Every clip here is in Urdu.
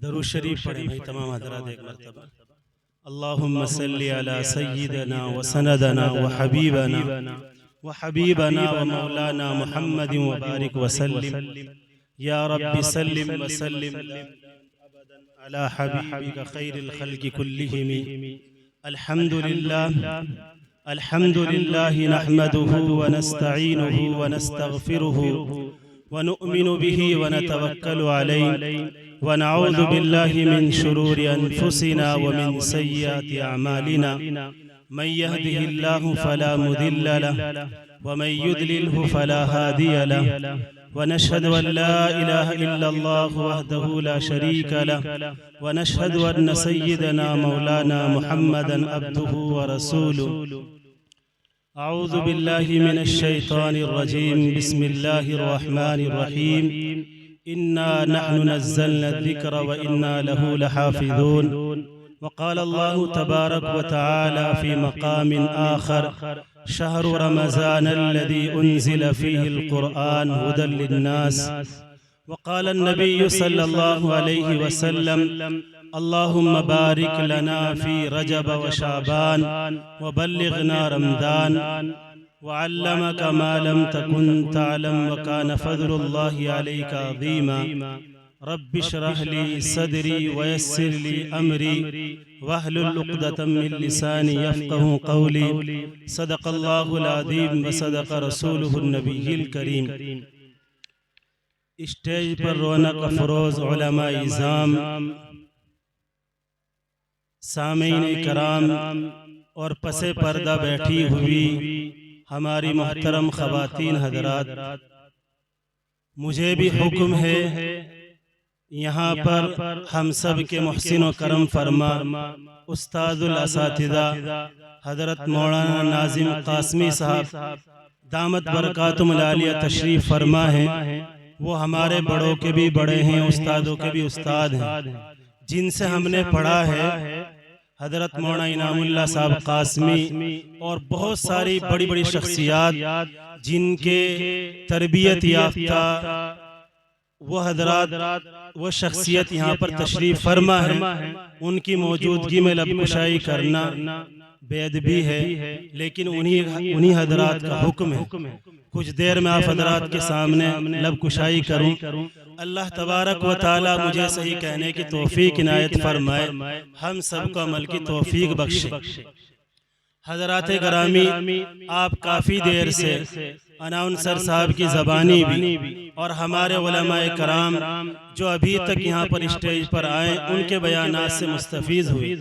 درود شریف پڑھیں بھائی تمام حضرات ایک مرتبہ۔ اللہم صلی علی سیدنا و سندنا و حبیبنا و مولانا محمد و بارک وسلم یا رب سلم وسلم علی حبیبک خیر الخلق کلہم۔ الحمد للہ نحمده ونستعینه ونستغفره ونؤمن به ونتوکل علیہ ونعوذ باللہ من شرور انفسنا ومن سیئات اعمالنا من يهده الله فلا مضل له ومن يضلله فلا هادي له ونشهد ان لا اله الا الله وحده لا شريك له ونشهد ان سيدنا مولانا محمدا عبده ورسوله۔ اعوذ باللہ من الشیطان الرجیم، بسم اللہ الرحمن الرحیم۔ انا نحن نزلنا الذکر وانا له لحافظون۔ وقال اللہ تبارک وتعالی فی مقام آخر، شہر رمضان الذی انزل فیہ القرآن ھدی للناس۔ وقال النبی صلی اللہ علیہ وسلم، اللہم بارک لنا فی رجب و شعبان وبلغنا رمضان وعلمک ما لم تکن تعلم وکان فضل اللہ علیک عظیما۔ رب اشرح لی صدری ویسر لی امری واحلل عقدۃ من لسانی یفقہوا قولی۔ صدق اللہ العظیم وصدق رسولہ النبی الکریم۔ اسٹیج پر رونق افروز علماء اعظام، سامعین کرام اور پس پردہ بیٹھی ہوئی ہماری محترم خواتین حضرات، مجھے بھی حکم ہے یہاں پر ہم سب کے محسن و کرم فرما استاد الاساتذہ حضرت مولانا ناظم قاسمی صاحب دامت برکاتہم العالیہ تشریف فرما ہیں۔ وہ ہمارے بڑوں کے بھی بڑے ہیں، استادوں کے بھی استاد ہیں، جن سے ہم نے پڑھا ہے حضرت مولانا انعام اللہ صاحب قاسمی اور بہت ساری بڑی بڑی شخصیات جن کے تربیت یافتہ وہ حضرات وہ شخصیت یہاں پر تشریف فرما ہے، ان کی موجودگی میں لب کشائی کرنا بے ادبی ہے، لیکن انہی حضرات کا حکم ہے کچھ دیر میں آپ حضرات کے سامنے لب کشائی کروں۔ اللہ تبارک و تعالی مجھے صحیح کہنے کی توفیق عنایت فرمائے، ہم سب کو عمل کی توفیق بخشے۔ حضرات گرامی، آپ کافی دیر سے اناؤنسر صاحب کی زبانی بھی اور ہمارے علماء کرام جو ابھی تک یہاں پر اسٹیج پر آئے ان کے بیانات سے مستفیض ہوئی۔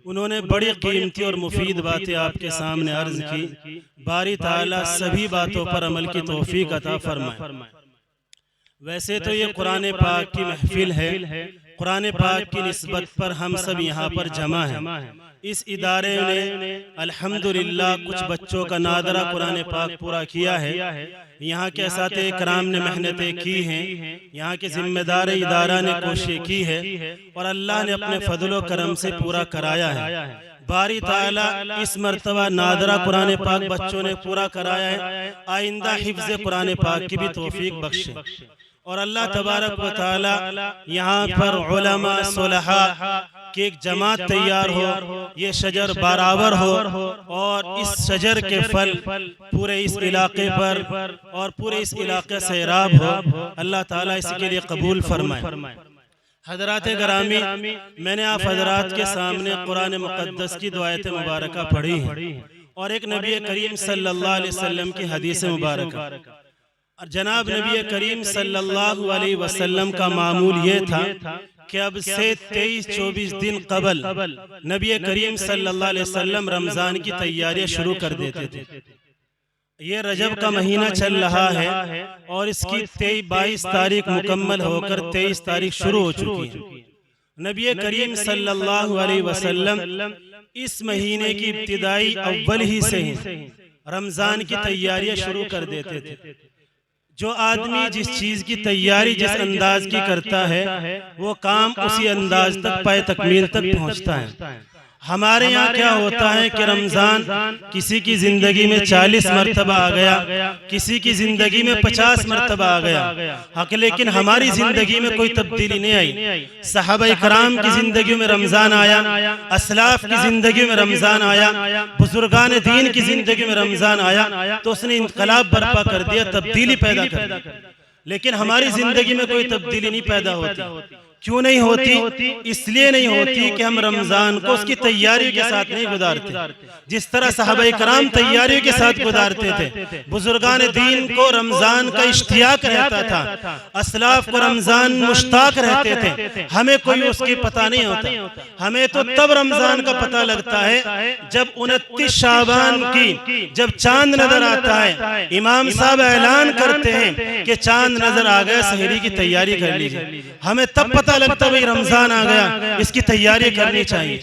انہوں نے بڑی قیمتی اور مفید باتیں آپ کے سامنے عرض کی۔ باری تعالیٰ سبھی باتوں پر عمل کی توفیق عطا فرمائے۔ ویسے تو یہ قرآن پاک کی محفل ہے، قرآن پاک کی نسبت پر ہم سب یہاں پر جمع ہیں۔ اس ادارے نے الحمدللہ کچھ بچوں کا نادرہ قرآن پاک پورا کیا ہے۔ یہاں کے اساتذہ کرام نے محنتیں کی ہیں، یہاں کے ذمہ دار ادارہ نے کوشش کی ہے اور اللہ نے اپنے فضل و کرم سے پورا کرایا ہے۔ باری تعالیٰ اس مرتبہ نادرہ قرآن پاک بچوں نے پورا کرایا ہے، آئندہ حفظ قرآن پاک کی بھی توفیق بخشے اور اللہ تبارک و تعالی یہاں پر علماء صلحاء کی ایک جماعت تیار ہو، یہ شجر بارآور ہو اور اس شجر کے پھل پورے اس علاقے پر اور پورے اس علاقے سیراب ہو، اللہ تعالیٰ اس کے لیے قبول فرمائے۔ حضرات گرامی، میں نے آپ حضرات کے سامنے قرآن مقدس کی دو آیت مبارکہ پڑھی ہیں اور ایک نبی کریم صلی اللہ علیہ وسلم کی حدیث مبارکہ۔ اور جناب نبی کریم صلی اللہ علیہ وسلم کا معمول یہ تھا کہ اب سے 23-24 دن قبل نبی کریم صلی اللہ علیہ وسلم رمضان کی تیاریاں شروع کر دیتے تھے۔ یہ رجب کا مہینہ چل رہا ہے اور اس کی 22 تاریخ مکمل ہو کر 23 تاریخ شروع ہو چکی ہے۔ نبی کریم صلی اللہ علیہ وسلم اس مہینے کی ابتدائی اول ہی سے رمضان کی تیاریاں شروع کر دیتے تھے۔ جو آدمی جس چیز کی تیاری جس انداز کی کرتا ہے وہ کام اسی انداز تک پائے تکمیل تک پہنچتا ہے۔ ہمارے یہاں کیا ہوتا ہے کہ رمضان کسی کی زندگی میں 40 مرتبہ آ گیا، کسی کی زندگی میں 50 مرتبہ آ گیا، حق لیکن ہماری زندگی میں کوئی تبدیلی نہیں آئی۔ صحابہ کرام کی زندگی میں رمضان آیا، اسلاف کی زندگی میں رمضان آیا، بزرگان دین کی زندگی میں رمضان آیا تو اس نے انقلاب برپا کر دیا، تبدیلی پیدا کر دی۔ لیکن ہماری زندگی میں کوئی تبدیلی نہیں پیدا ہوتی۔ کیوں نہیں ہوتی؟ اس لیے نہیں ہوتی کہ ہم رمضان کو اس کی تیاریوں کے ساتھ نہیں گزارتے۔ جس طرح صحابہ کرام تیاریوں کے ساتھ گزارتے تھے، بزرگان دین کو رمضان کا اشتیاق رہتا تھا، اسلاف کو رمضان مشتاق رہتے تھے، ہمیں کوئی اس کی پتہ نہیں ہوتا۔ ہمیں تو تب رمضان کا پتہ لگتا ہے جب 29 شعبان کی جب چاند نظر آتا ہے، امام صاحب اعلان کرتے ہیں کہ چاند نظر آ گیا، سحری کی تیاری کر لیجئے۔ ہمیں تب پتہ لگتا ہے رمضان آ گیا، اس کی تیاری کرنی چاہیے۔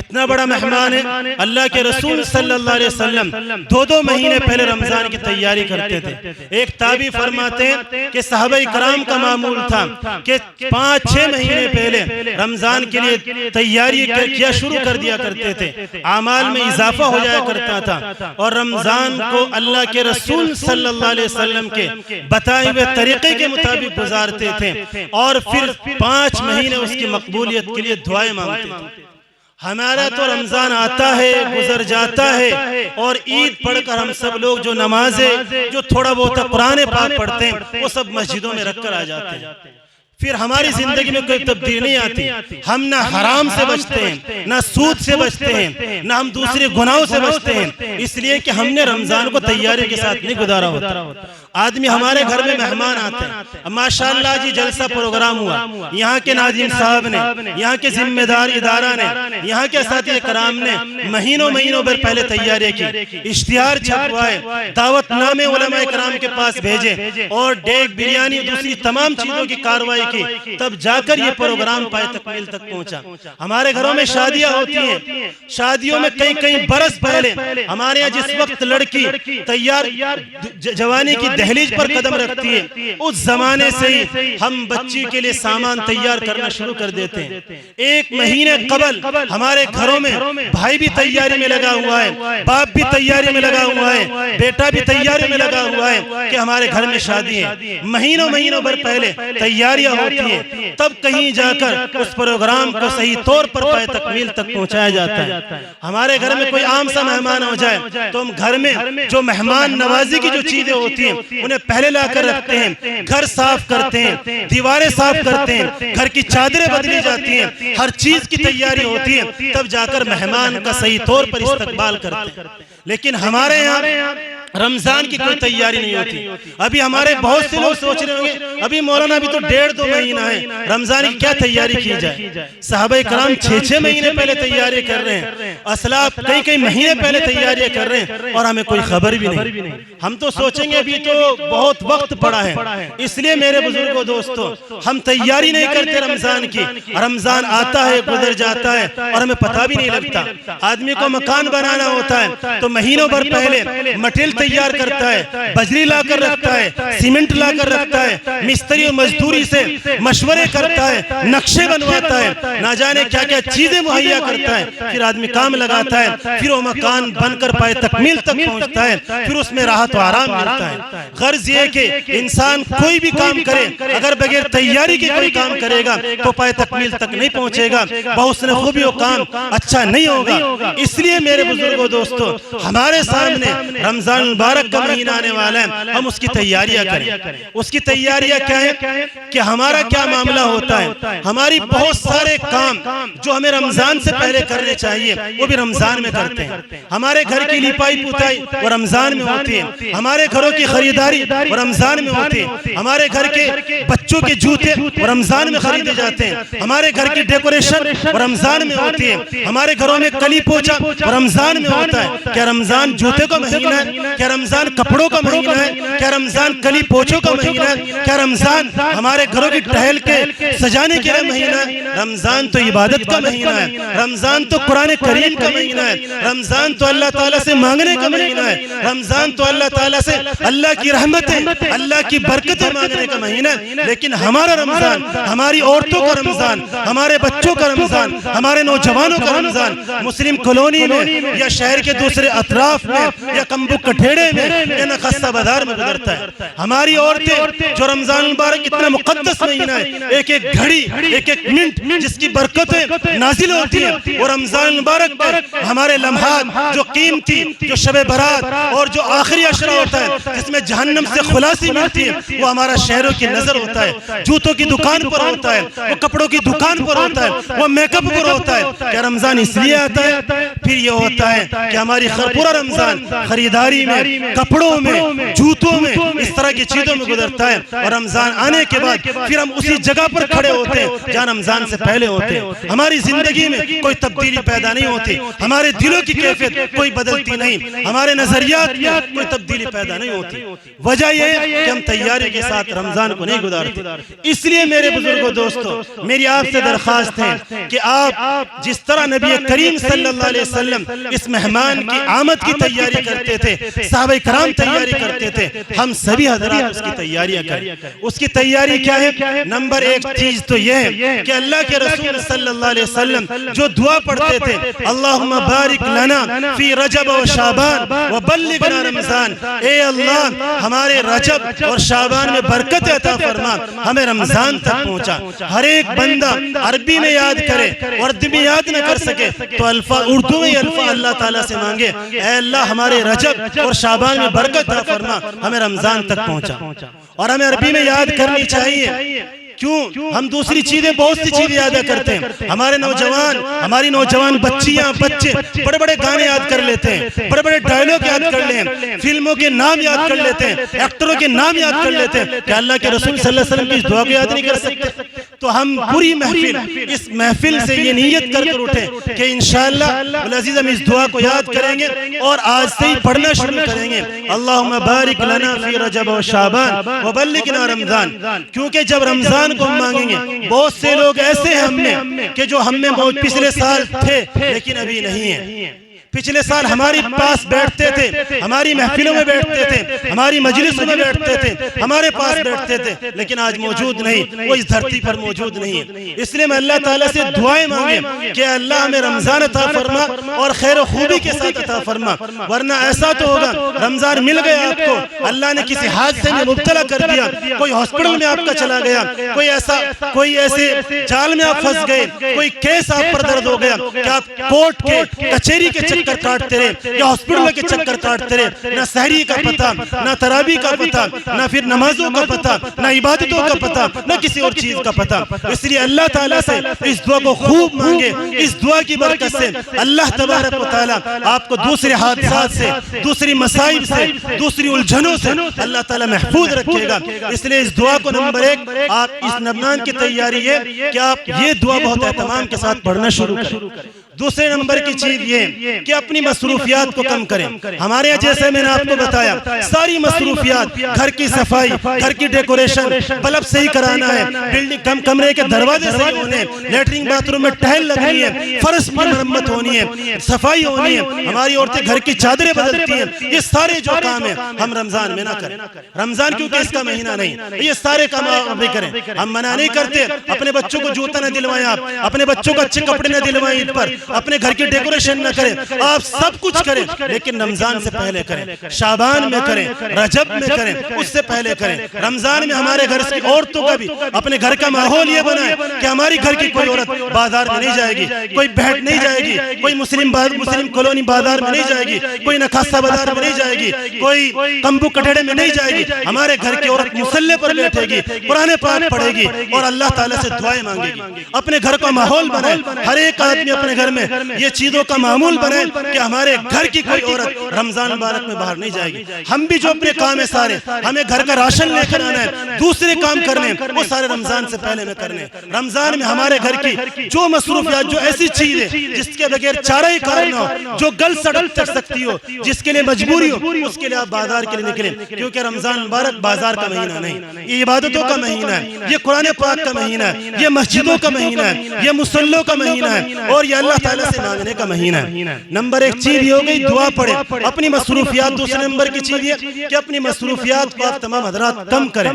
اتنا بڑا مہمان ہے، اللہ کے رسول صلی اللہ علیہ وسلم 2 مہینے پہلے رمضان کی تیاری کرتے تھے۔ ایک تابعی فرماتے ہیں کہ صحابہ کرام کا معمول تھا کہ 5-6 مہینے پہلے رمضان کے لیے تیاری کیا شروع کر دیا کرتے تھے، اعمال میں اضافہ ہو جایا کرتا تھا، اور رمضان کو اللہ کے رسول صلی اللہ علیہ وسلم کے بتائے ہوئے طریقے کے مطابق گزارتے تھے، اور پھر 5 مہینے اس کی مقبولیت کے لیے دعائیں مانگتے تھے۔ ہمارا تو رمضان آتا ہے، گزر جاتا ہے، اور عید پڑھ کر ہم سب لوگ جو نمازیں جو تھوڑا بہت قرآن پاک پڑھتے ہیں وہ سب مسجدوں میں رکھ کر آ جاتے ہیں۔ پھر ہماری زندگی میں کوئی تبدیلی نہیں آتی۔ ہم نہ حرام سے بچتے ہیں، نہ سود سے بچتے ہیں، نہ ہم دوسرے گناہوں سے بچتے ہیں، اس لیے کہ ہم نے رمضان کو تیاری کے ساتھ نہیں گزارا ہوتا۔ آدمی ہمارے گھر میں مہمان آتے ہیں، ماشاءاللہ جی جلسہ پروگرام ہوا، یہاں کے ناظم صاحب نے، یہاں کے ذمہ دار ادارہ نے، یہاں کے اساتذہ کرام نے مہینوں بھر پہلے تیاری کی، اشتہار چھپوائے، دعوت نامے علماء کرام کے پاس بھیجے، اور ڈیگ بریانی دوسری تمام چیزوں کی کاروائی کی، تب جا کر یہ پروگرام پائے تکمیل تک پہنچا۔ ہمارے گھروں میں شادیاں ہوتی ہیں، شادیوں میں کئی برس پہلے ہمارے یہاں جس وقت لڑکی تیار جوانی کی دہلیج پر قدم رکھتی ہے، اس زمانے سے ہی ہم بچی کے لیے سامان تیار کرنا شروع کر دیتے ہیں۔ 1 مہینے قبل ہمارے گھروں میں بھائی بھی تیاری میں لگا ہوا ہے، باپ بھی تیاری میں لگا ہوا ہے، بیٹا بھی تیاری میں لگا ہوا ہے کہ ہمارے گھر میں شادی ہے۔ مہینوں بھر پہلے تیاریاں ہوتی ہیں، تب کہیں جا کر اس پروگرام کو صحیح طور پر پائے تکمیل تک پہنچایا جاتا ہے۔ ہمارے گھر میں کوئی عام سا مہمان ہو جائے تو ہم گھر میں جو مہمان نوازی کی جو چیزیں ہوتی ہیں انہیں پہلے لا کر رکھتے ہیں، گھر صاف کرتے ہیں، دیواریں صاف کرتے ہیں، گھر کی چادریں بدلی جاتی ہیں، ہر چیز کی تیاری ہوتی ہے، تب جا کر مہمان کا صحیح طور پر استقبال کرتے ہیں۔ لیکن ہمارے یہاں رمضان کی کوئی تیاری نہیں ہوتی۔ ابھی ہمارے بہت سے لوگ سوچ رہے ہوں گے ابھی مولانا بھی تو 1.5-2 مہینہ ہے، رمضان کی کیا تیاری کی جائے؟ صحابہ کرام 6 مہینے پہلے تیاری کر رہے ہیں، اسلاف کئی مہینے پہلے تیاری کر رہے ہیں، اور ہمیں کوئی خبر بھی نہیں۔ ہم تو سوچیں گے ابھی تو بہت وقت پڑا ہے، اس لیے میرے بزرگوں دوستو ہم تیاری نہیں کرتے رمضان کی۔ رمضان آتا ہے، گزر جاتا ہے، اور ہمیں پتہ بھی نہیں لگتا۔ آدمی کو مکان بنانا ہوتا ہے تو مہینوں بھر پہلے مٹیریل تیار کرتا ہے، بجری لا کر رکھتا ہے، سیمنٹ لا کر رکھتا ہے، مستری اور مزدوری سے مشورے کرتا ہے، نقشے بنواتا ہے، نہ جانے کیا کیا چیزیں مہیا کرتا ہے، پھر آدمی کام لگاتا ہے، پھر وہ مکان بن کر پائے تکمیل تک پہنچتا ہے، پھر اس میں راحت و آرام ملتا ہے۔ غرض یہ کہ انسان کوئی بھی کام کرے اگر بغیر تیاری کے کوئی کام کرے گا تو پائے تکمیل تک نہیں پہنچے گا، بحسن خوبی و کام اچھا نہیں ہوگا۔ اس لیے میرے بزرگوں دوستو ہمارے سامنے رمضان مبارک کا مہینہ آنے والا ہے، ہم اس کی تیاریاں کریں۔ اس کی تیاریاں کیا ہے کہ ہمارا کیا معاملہ ہوتا ہے؟ ہماری بہت سارے کام جو ہمیں رمضان سے پہلے کرنے چاہیے وہ بھی رمضان میں کرتے ہیں۔ ہمارے گھر کی لیپائی پوتائی وہ رمضان میں ہوتی ہے، ہمارے گھروں کی خریداری وہ رمضان میں ہوتی ہے، ہمارے گھر کے بچوں کے جوتے وہ رمضان میں خریدے جاتے ہیں، ہمارے گھر کی ڈیکوریشن وہ رمضان میں ہوتی ہے، ہمارے گھروں میں کلی پوچھا وہ رمضان میں ہوتا ہے۔ کیا رمضان جوتے کا مہینہ ہے؟ کیا رمضان کپڑوں کا مہینہ ہے؟ کیا رمضان کلی پوچھوں کا مہینہ ہے؟ کیا رمضان ہمارے گھروں کی ٹہل کے سجانے کے لیے مہینہ ہے؟ رمضان تو عبادت کا مہینہ ہے، رمضان تو قرآن کریم کا مہینہ ہے، رمضان تو اللہ تعالیٰ سے مانگنے کا مہینہ ہے، رمضان تو اللہ تعالیٰ سے اللہ کی رحمتیں، اللہ کی برکتیں مانگنے کا مہینہ ہے۔ لیکن ہمارا رمضان، ہماری عورتوں کا رمضان، ہمارے بچوں کا رمضان، ہمارے نوجوانوں کا رمضان مسلم کالونی میں یا شہر کے دوسرے اطراف میں یا کمبو کٹھیڑے میں یا نخستہ بازار میں گزرتا ہے۔ ہماری عورتیں جو رمضان المبارک اتنا مقدس مہینہ ہے، ایک ایک گھڑی، ایک ایک منٹ جس کی برکتیں نازل ہوتی ہیں، وہ رمضان المبارک پر ہمارے لمحات جو قیمتی، جو شب برات اور جو آخری عشرہ ہوتا ہے جس میں جہنم سے خلاصی ملتی ہے، وہ ہمارا شہروں کی نظر ہوتا ہے، جوتوں کی دکان پر ہوتا ہے، وہ کپڑوں کی دکان پر ہوتا ہے، وہ میک اپ پر ہوتا ہے۔ کیا رمضان اس لیے آتا ہے؟ پھر یہ ہوتا ہے کہ ہماری پورا رمضان خریداری میں، کپڑوں میں، جوتوں میں، اس طرح کی چیزوں میں گزرتا ہے، اور رمضان آنے کے بعد پھر ہم اسی جگہ پر کھڑے ہوتے ہیں جہاں رمضان سے پہلے ہوتے ہیں۔ ہماری زندگی میں کوئی تبدیلی پیدا نہیں ہوتی، ہمارے دلوں کی کیفیت کوئی بدلتی نہیں، ہمارے نظریات میں کوئی تبدیلی پیدا نہیں ہوتی۔ وجہ یہ ہے کہ ہم تیاری کے ساتھ رمضان کو نہیں گزارتے۔ اس لیے میرے بزرگوں، دوستوں، میری آپ سے درخواست ہے کہ آپ جس طرح نبی کریم صلی اللہ علیہ وسلم اس مہمان کی آمد کی تیاری کرتے تھے، صحابہ کرام تیاری کرتے تھے، ہم سبھی حضرات اس کی تیاریاں کریں۔ اس کی تیاری کیا ہے؟ نمبر ایک چیز تو یہ ہے کہ اللہ کے رسول صلی اللہ علیہ وسلم جو دعا پڑھتے تھے، اللہم بارک لنا فی رجب و شعبان وبلغنا رمضان، اے اللہ ہمارے رجب اور شعبان میں برکت عطا فرما، ہمیں رمضان تک پہنچا۔ ہر ایک بندہ عربی میں یاد کرے، اردو میں یاد نہ کر سکے تو اردو میں الفاظ اللہ تعالیٰ سے مانگے، اے اللہ ہمارے رجب اور شعبان میں برکت عطا فرما، ہمیں رمضان تک پہنچا۔ اور ہمیں عربی میں یاد کرنی چاہیے۔ کیوں؟ ہم دوسری چیزیں، بہت سی چیزیں یاد کرتے ہیں۔ ہمارے نوجوان، ہماری نوجوان بچیاں، بچے بڑے بڑے گانے یاد کر لیتے ہیں، بڑے بڑے ڈائلوگ یاد کر لیں، فلموں کے نام یاد کر لیتے ہیں، ایکٹروں کے نام یاد کر لیتے ہیں، کہ اللہ کے رسول صلی اللہ علیہ وسلم کی اس دعا کو یاد نہیں کر سکتے۔ تو ہم پوری محفل، اس محفل سے یہ نیت کر کر اٹھیں کہ انشاءاللہ العزیز ہم اس دعا کو یاد کریں گے اور آج سے ہی پڑھنا شروع کریں گے، اللہم بارک لنا فی رجب و شعبان وبلغنا رمضان۔ کیونکہ جب رمضان کو مانگیں گے، بہت سے لوگ ایسے ہیں ہم میں کہ جو ہم میں بہت پچھلے سال تھے لیکن ابھی نہیں ہیں۔ پچھلے سال ہماری پاس بیٹھتے تھے، ہماری محفلوں میں بیٹھتے تھے، ہماری مجلسوں میں بیٹھتے تھے، ہمارے پاس بیٹھتے تھے، لیکن آج موجود نہیں، وہ اس دھرتی پر موجود نہیں ہے۔ اس لیے میں اللہ تعالیٰ سے دعائیں مانگیں کہ اللہ ہمیں رمضان عطا فرما اور خیر و خوبی کے ساتھ عطا فرما، ورنہ ایسا تو ہوگا رمضان مل گیا آپ کو، اللہ نے کسی حادثے میں مبتلا کر دیا، کوئی ہاسپٹل میں آپ کا چلا گیا، کوئی ایسے جال میں آپ پھنس گئے، کوئی کیس آپ پر درد ہو گیا کہ آپ کورٹ کے، کچہری کے چکر کاٹتے رہے یا ہاسپٹل کے چکر کاٹتے رہے، نہ سحری کا پتہ، نہ تراویح کا پتہ، نہ پھر نمازوں کا پتہ، نہ عبادتوں کا پتہ، نہ کسی اور چیز کا پتہ۔ اس لیے اللہ تعالیٰ سے اس دعا کو خوب مانگے، اس دعا کی برکت سے اللہ تبارک و تعالیٰ آپ کو دوسرے حادثات سے، دوسری مصائب سے، دوسری الجھنوں سے اللہ تعالیٰ محفوظ رکھے گا۔ اس لیے اس دعا کو نمبر ایک، آپ اس رمضان کی تیاری ہے کہ آپ یہ دعا بہت اہتمام کے ساتھ پڑھنا شروع کریں۔ دوسرے نمبر کی چیز یہ کہ اپنی مصروفیات کو کم کریں۔ ہمارے یہاں جیسے میں نے آپ کو بتایا، ساری مصروفیات، گھر کی صفائی، گھر کی ڈیکوریشن، بلب صحیح کرانا ہے، بلڈنگ کمرے کے دروازے صحیح ہونے، لیٹرنگ باتھ روم میں ٹائل لگنی ہے، فرش کی مرمت ہونی ہے، صفائی ہونی ہے، ہماری عورتیں گھر کی چادریں بدلتی ہیں، یہ سارے جو کام ہیں ہم رمضان میں نہ کریں۔ رمضان کیونکہ اس کا مہینہ نہیں، یہ سارے کام آپ بھی کریں۔ ہم منع نہیں کرتے، اپنے بچوں کو جوتا نہ دلوائیں، آپ اپنے بچوں کو اچھے کپڑے نہ دلوائیں، عید پر اپنے گھر کی ڈیکوریشن نہ کریں، آپ سب کچھ کریں، لیکن رمضان سے پہلے کریں، شعبان میں کریں، رجب میں کریں، اس سے پہلے کریں۔ رمضان میں ہمارے گھر کی عورتوں کا بھی اپنے گھر کا ماحول یہ بنائے کہ ہماری گھر کی کوئی عورت بازار میں نہیں جائے گی، کوئی بہٹ نہیں جائے گی، کوئی مسلم کالونی بازار میں نہیں جائے گی، کوئی نخاستہ بازار میں نہیں جائے گی، کوئی کمبو کٹھڑے میں نہیں جائے گی۔ ہمارے گھر کی عورت مصلی پر بیٹھے گی، قرآن پاک پڑھے گی اور اللہ تعالیٰ سے دعائیں مانگے گی۔ اپنے گھر کا ماحول بنائے، ہر ایک آدمی اپنے گھر میں یہ چیزوں کا معمول بنائے کہ ہمارے گھر کی کوئی عورت رمضان مبارک میں باہر نہیں جائے گی۔ ہم بھی جو اپنے کام ہے سارے، ہمیں گھر کا راشن لے کر آنا ہے، دوسرے کام کرنے وہ سارے رمضان سے پہلے میں کرنے. رمضان میں ہمارے گھر کی جو مصروفیات, جو ایسی چیز ہے جس کے بغیر چارہ ہی کار نہ ہو, جو گل سڑک سکتی ہو, جس کے لیے مجبوری ہو, اس کے لیے آپ بازار کے لیے نکلیں. کیونکہ رمضان مبارک بازار کا مہینہ نہیں, یہ عبادتوں کا مہینہ ہے, یہ قرآن پاک کا مہینہ ہے, یہ مسجدوں کا مہینہ ہے, یہ مصلوں کا مہینہ ہے, اور یہ اللہ تعالیٰ سے مانگنے کا مہینہ ہے. نمبر ایک چیز یہ ہو گئی دعا پڑھیں, اپنی مصروفیات. دوسرے نمبر کی چیز یہ کہ اپنی مصروفیات کو آپ تمام حضرات کم کریں.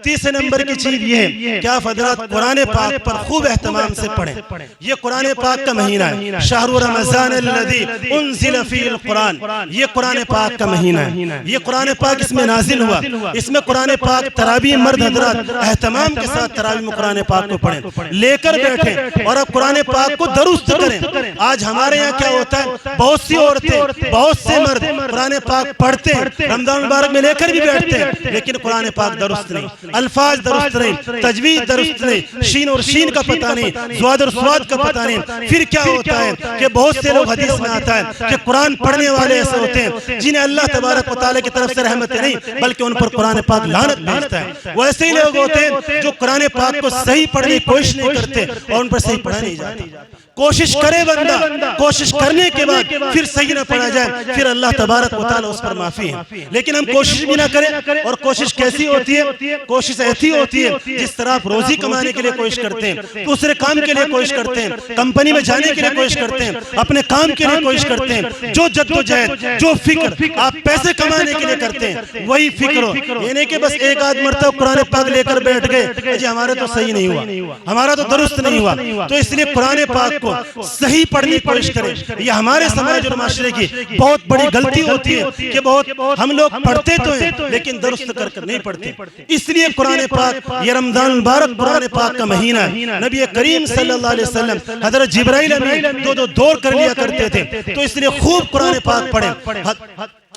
تیسرے نمبر کی چیز یہ ہے کہ آپ حضرات قرآن پاک پر خوب اہتمام سے پڑھیں. یہ قرآن پاک کا مہینہ ہے, شہر رمضان الذی انزل فیہ القرآن, یہ قرآن پاک کا مہینہ ہے, یہ قرآن پاک اس میں نازل ہوا. اس میں قرآن پاک تراویح مرد حضرات اہتمام کے ساتھ تراویح میں قرآن پاک کو پڑھیں, لے کر بیٹھیں اور اب قرآن پاک کو درست کریں. آج ہمارے یہاں کیا ہوتا ہے, بہت سی عورتیں, بہت سے مرد قرآن پاک پڑھتے ہیں, رمضان مبارک میں لے کر بھی بیٹھتے ہیں, لیکن قرآن پاک درست نہیں, الفاظ درست نہیں, تجوید درست نہیں, شین اور شین کا پتہ نہیں, زواد اور سواد کا پتہ نہیں. پھر کیا ہوتا ہے کہ بہت سے لوگ, حدیث میں آتا ہے کہ قرآن پڑھنے والے ایسے ہوتے ہیں جنہیں اللہ تبارک و تعالیٰ کی طرف سے رحمتیں نہیں بلکہ ان پر قرآن پاک لعنت بھیجتا ہے. وہ ایسے ہی لوگ ہوتے ہیں جو قرآن پاک کو صحیح پڑھنے کی کوشش نہیں کرتے اور ان پر صحیح پڑھا نہیں جاتا. کوشش کرے بندہ, کوشش کرنے کے بعد پھر صحیح نہ پڑھا جائے, پھر اللہ تبارک و تعالیٰ اس پر معافی ہے. لیکن ہم کوشش بھی نہ کریں, اور کوشش کیسی ہوتی ہے, کوشش ایسی ہوتی ہے جس طرح آپ روزی کمانے کے لیے کوشش کرتے ہیں, دوسرے کام کے لیے کوشش کرتے ہیں, کمپنی میں جانے کے لیے کوشش کرتے ہیں, اپنے کام کے لیے کوشش کرتے ہیں, جو جدوجہد, جو فکر آپ پیسے کمانے کے لیے کرتے ہیں وہی فکر ہو. یہ نہیں کہ بس ایک آدھ مرتبہ قرآن پاک لے کر بیٹھ گئے, جی ہمارے تو صحیح نہیں ہوا, ہمارا تو درست نہیں ہوا. تو اس لیے قرآن پاک صحیح پڑھنے کی کوشش کریں. یہ ہمارے سماج اور معاشرے کی بہت بڑی غلطی ہوتی ہے کہ بہت ہم لوگ پڑھتے تو ہیں لیکن درست کر نہیں پڑھتے. اس لیے قرآن پاک, یہ رمضان مبارک قرآن پاک کا مہینہ ہے. نبی کریم صلی اللہ علیہ وسلم حضرت جبرائیل امین دو دور کر لیا کرتے تھے, تو اس لیے خوب قرآن پاک پڑھیں.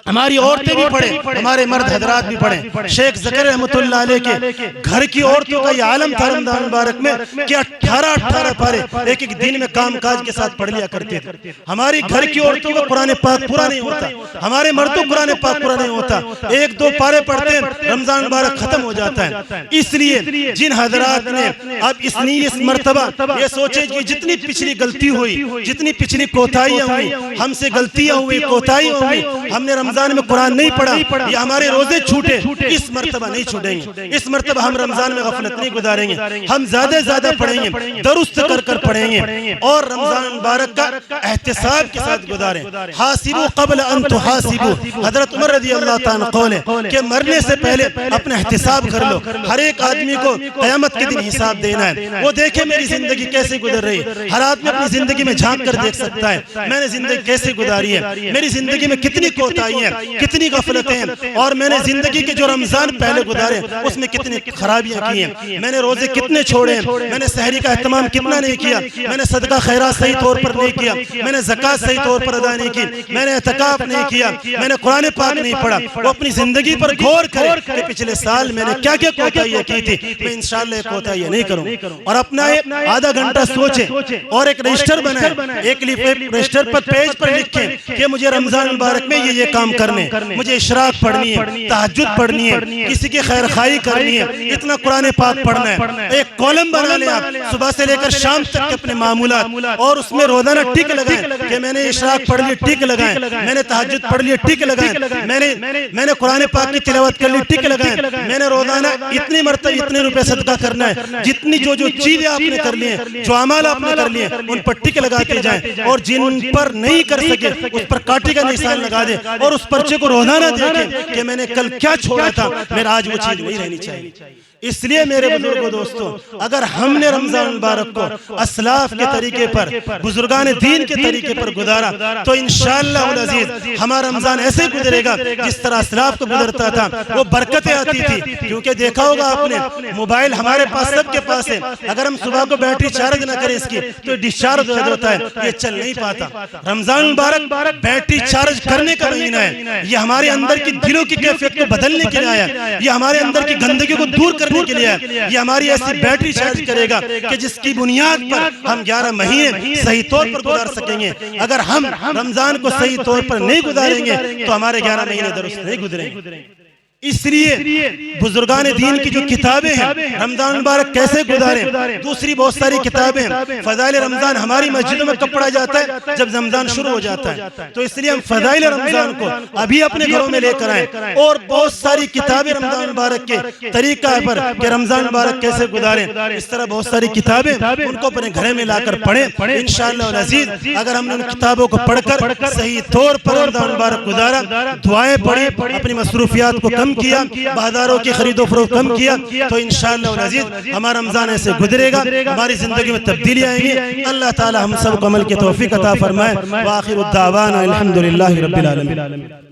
ہماری عورتیں بھی پڑھیں, ہمارے مرد حضرات بھی پڑھیں. شیخ ذکر رحمۃ اللہ علیہ کے گھر کی عورتوں کا یہ عالم تھا رمضان مبارک میں کہ 18 پارے ایک ایک دن میں کام کاج کے ساتھ پڑھ لیا کرتے تھے. ہماری گھر کی عورتوں کو قرآن پاک پورا نہیں ہوتا, ہمارے مردوں کو قرآن پاک پورا نہیں ہوتا, 1-2 پارے پڑھتے ہیں رمضان مبارک ختم ہو جاتا ہے. اس لیے جن حضرات نے اب اس مرتبہ یہ سوچے کہ جتنی پچھلی غلطی ہوئی, جتنی پچھلی کوتاہیاں ہوئی, ہم سے غلطیاں ہوئی, کوتاہیاں ہوئی, ہم نے رمضان میں قرآن نہیں پڑھا یا ہمارے روزے چھوٹے, اس مرتبہ نہیں چھوٹیں گے. اس مرتبہ ہم رمضان میں غفلت نہیں گزاریں گے, ہم زیادہ پڑھیں گے, درست کر پڑھیں گے اور رمضان مبارک کا احتساب کے ساتھ گزاریں. حاسبوا قبل ان تحاسبوا, حضرت عمر رضی اللہ تعالیٰ عنہ قول ہے کہ مرنے سے پہلے اپنا احتساب کر لو. ہر ایک آدمی کو قیامت کے دن حساب دینا ہے. وہ دیکھے میری زندگی کیسے گزر رہی ہے, ہر آدمی اپنی زندگی میں جھانک کر دیکھ سکتا ہے میں نے زندگی کیسے گزاری ہے, میری زندگی میں کتنی کوتاہی ہے, کتنی غفلتیں ہیں, اور میں نے زندگی کے جو رمضان پہلے گزارے اس میں کتنی خرابیاں کی ہیں, میں نے روزے کتنے چھوڑے ہیں, میں نے سحری کا اہتمام کتنا نہیں کیا, میں نے صدقہ خیرات صحیح طور پر نہیں کیا, میں نے زکوٰۃ صحیح طور پر ادا نہیں کی, میں نے اعتکاف نہیں کیا, میں نے قرآن پاک نہیں پڑھا. وہ اپنی زندگی پر غور کرے کہ پچھلے سال میں نے کیا کیا کوتاہیاں کی تھی, میں انشاءاللہ یہ کوتاہیاں نہیں کروں. اور اپنا آدھا گھنٹہ سوچیں اور ایک رجسٹر بنائیں, ایک رجسٹر پر پیج پر لکھیں کہ مجھے رمضان مبارک میں یہ کام کرنے, مجھے اشراق پڑھنی ہے, تہجد پڑھنی ہے, کسی کی خیر خواہی کرنی ہے, اتنا قرآن پاک پڑھنا ہے. ایک کالم بنا لیں آپ صبح سے لے کر شام تک کے اپنے معمولات, اور اس میں روزانہ ٹک لگائیں کہ میں نے اشراق پڑھ لی, ٹک لگائیں, میں نے تہجد پڑھ لی, ٹک لگائیں, میں نے قرآن پاک کی تلاوت کر لی, ٹک لگائیں, میں نے روزانہ اتنی مرتبہ اتنے روپے صدقہ کرنا ہے. جتنی جو چیزیں آپ نے کر لی ہیں, جو اعمال آپ نے کر لیے ان پر ٹک لگاتے جائیں, اور جن پر نہیں کر سکے اس پر کاٹی کا نشان لگا دیں, اور اس پرچے کو روزانہ دیکھیں کہ میں نے کل کیا چھوڑا تھا, میرا آج وہ چیز نہیں رہنی چاہیے. اس لیے میرے بزرگوں دوستوں, اگر ہم نے رمضان مبارک کو اسلاف کے طریقے پر, بزرگان دین کے طریقے پر گزارا تو انشاءاللہ العزیز ہمارا رمضان ایسے گزرے گا جس طرح اسلاف کو گزرتا تھا. وہ برکتیں آتی تھی, کیونکہ دیکھا ہوگا آپ نے موبائل ہمارے پاس سب کے پاس ہے, اگر ہم صبح کو بیٹری چارج نہ کریں اس کی تو ڈسچارج ہو جاتا ہے, یہ چل نہیں پاتا. رمضان مبارک بیٹری چارج کرنے کا مہینہ ہے, یہ ہمارے اندر کی دلوں کی کیفیت کو بدلنے کے لیے آیا, یہ ہمارے اندر کی گندگی کو دور کرنے کے لیے, یہ ہماری ایسی بیٹری چارج کرے گا کہ جس کی بنیاد پر ہم 11 مہینے صحیح طور پر گزار سکیں گے. اگر ہم رمضان کو صحیح طور پر نہیں گزاریں گے تو ہمارے 11 مہینے درست نہیں گزریں گے. اس لیے بزرگان دین کی جو کتابیں ہیں رمضان مبارک کیسے گزاریں، دوسری بہت ساری کتابیں ہیں۔ فضائل رمضان ہماری مسجدوں میں کب پڑھا جاتا ہے؟ جب رمضان شروع ہو جاتا ہے۔ تو اس لیے ہم فضائل رمضان کو ابھی اپنے گھروں میں لے کر آئیں، اور بہت ساری کتابیں رمضان مبارک کے طریقہ پر کہ رمضان مبارک کیسے گزاریں، اس طرح بہت ساری کتابیں ان کو اپنے گھر میں لا کر پڑھیں۔ انشاءاللہ العزیز اگر ہم نے ان کتابوں کو پڑھ کر صحیح طور پر رمضان مبارک گزارا، دعائیں پڑھی، اپنی مصروفیات کو کم کیا، بازاروں کی خرید و فروخت کم کیا، تو انشاءاللہ العزیز ہمارا رمضان ایسے گزرے گا، ہماری زندگی میں تبدیلی آئیں گی۔ اللہ تعالی ہم سب کو عمل کی توفیق عطا فرمائے۔ وآخر الدعوانا الحمدللہ رب العالمین۔